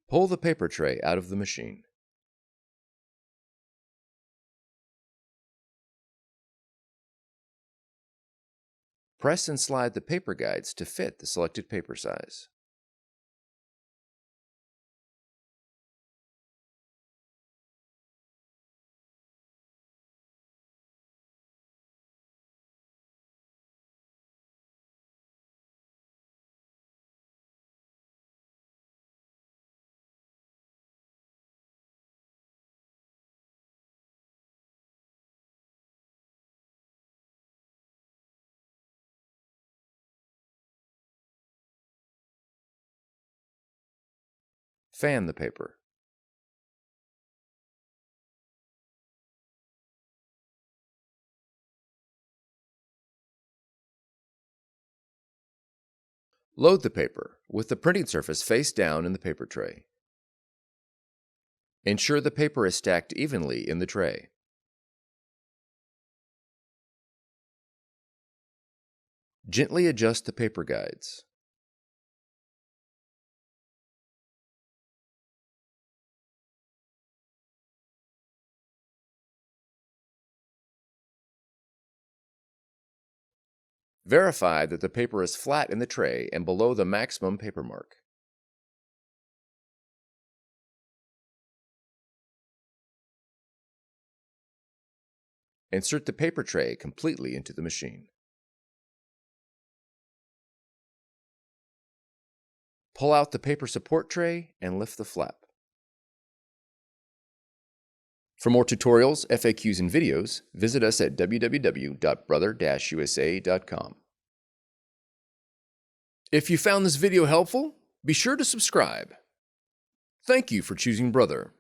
Pull the paper tray out of the machine. Press and slide the paper guides to fit the selected paper size. Fan the paper. Load the paper with the printing surface face down in the paper tray. Ensure the paper is stacked evenly in the tray. Gently adjust the paper guides. Verify that the paper is flat in the tray and below the maximum paper mark. Insert the paper tray completely into the machine. Pull out the paper support tray and lift the flap. For more tutorials, FAQs, and videos, visit us at www.brother-usa.com. If you found this video helpful, be sure to subscribe. Thank you for choosing Brother.